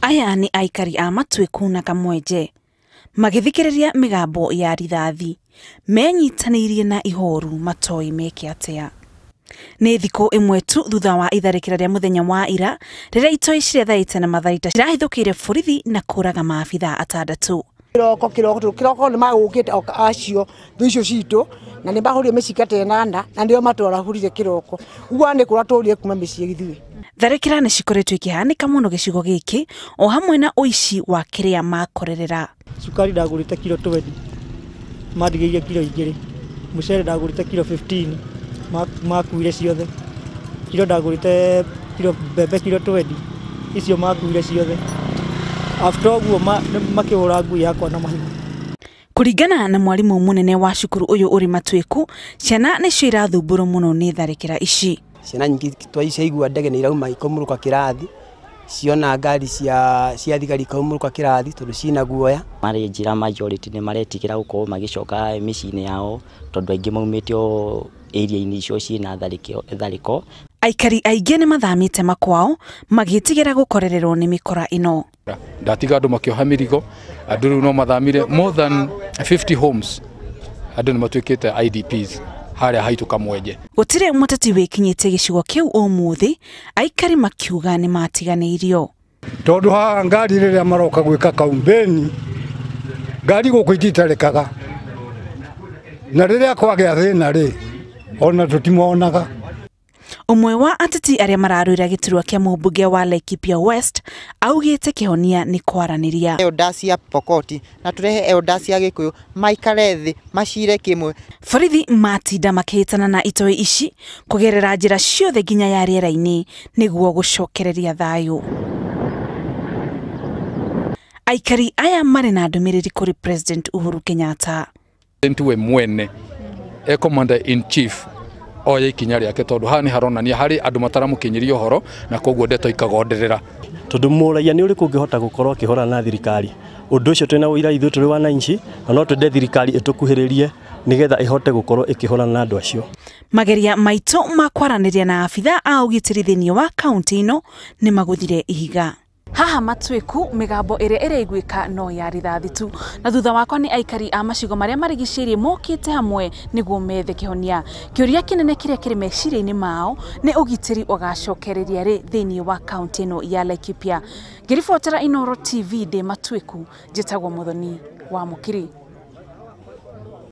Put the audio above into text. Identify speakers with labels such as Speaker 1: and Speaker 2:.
Speaker 1: Aya ni Aikari a matwiku na Kamwenje magithikiriria migambo ya rithathi menyitanĩirie na ihoru matoi meke atia. Nĩ thikũ ĩmwe tu thutha wa itharikira rĩa muthenya wa ira rĩrĩa itoi cirethaĩte na matharita cirahithũkĩire borithi na kũraga maabitha atandatu.
Speaker 2: Kiroko nĩ magũkĩte acio icio citũ na nĩ bahũrire mĩcikate nanda na ndio matwarahurire kiroko uguo nĩ kũratũrire kuma mĩciĩ githuĩ.
Speaker 1: Tharikira nĩ cikoretwo ikihanika mũno gĩcigo gĩkĩ o hamwe na ũici wa kĩrĩa makorerera.
Speaker 3: Sukari ndagũrĩte kilo 20 madigĩire kilo 2, mũcere ndagũrĩte kilo 15 makuire ciothe, kilo ndagũrĩte kilo mbembe kilo 20 icio makuire ciothe. After ũguo makĩhũra ngui yakwa na mahiga.
Speaker 1: Kuringana na mwarimu munene wa cukuru uyu uri matwiku, ciana nĩcio irathumbũrwo mũno nĩ tharikira ici.
Speaker 4: Ciana nyingĩ twaigua ndege nĩ irauma ikaumũrũka kĩrathi, ciona ngari cia thigari ikaumũrũka kĩrathi tondũ cina guoya.
Speaker 5: Marĩ njĩra majority nĩ maretigĩra gũkorwo magĩcoka mĩciĩ-inĩ yao tondũ aingĩ maumĩte o area-inĩ icio ciĩna thariko.
Speaker 1: Aikari aingĩ nĩ mathamĩte makwao magĩtigĩra gũkorererwo nĩ mikora ĩno.
Speaker 6: Ndatiga andũ makĩoha mĩrigo, andũ rĩu no mathamire more than 50 homes. Andũ nĩ matuĩkĩte IDPs harĩa haitũ Kamwenje.
Speaker 1: Gũtirĩ mũteti wĩkinyĩte gĩcigo kĩu ũmũthĩ, Aikari makiuga nĩ matiganĩirio.
Speaker 7: Tondũ haha ngari rĩrĩa maroka gwĩka kampeni, ngari gũkũ ititarĩkaga. Na rĩrĩa kwagĩa thĩna rĩ, ona tũtimonaga.
Speaker 1: Ũmwe wa ateti arĩa mararũĩra gĩturwa kĩa mũmbunge wa Laikipia West augĩte kĩhonia nĩ kwaranĩria.
Speaker 8: Eldasi ya Pokoti na turehe eldasi ya Gĩkũyũ maikare thĩ macire kĩmwe.
Speaker 1: Borithi matinda makĩhĩtana na itoi ici kũgerera njĩra ciothe nginya ya rĩera-inĩ nĩguo gũcokereria thayu. Aikari aya marĩ na ndũmĩrĩri kũrĩ President Uhuru Kenyatta.
Speaker 6: We mwene commander in chief oya ikinya rĩake tondũ haha nĩ haronania harĩ andũ mataramũkinyĩria ũhoro na koguo ndeto ikagonderera.
Speaker 9: Tondũ mũraia nĩ ũrĩkũ ũngĩhota gũkorwo akĩhora na thirikari. Ũndũ ũcio twĩna ũira ithuĩ tũrĩ wananchi na no twende thirikari ĩtũkuhĩrĩrie nĩgetha ĩhote gũkorwo ĩkĩhorana na andũ acio.
Speaker 1: Mageria maitũ ma kwaranĩria na abitha a ũgitĩri thĩinĩ wa kaunti ĩno nĩ magũthire ihiga. Haha matwiku migambo ĩrĩa ĩraiguĩka no ya rithathi tu, na thutha wakwa nĩ Aikari a macigo marĩa marigicĩirie mokĩte hamwe nĩguo methe kĩhonia. Kĩũria kĩnene kĩrĩa kĩrĩ meciria-inĩ mao nĩ ũgitĩri ũgacokereria rĩ thĩinĩ wa kaunti ĩno ya Laikipia. Ngĩribotera Inooro TV ndĩ matwiku, njĩtagwo Mũthoni wa Mũkiri.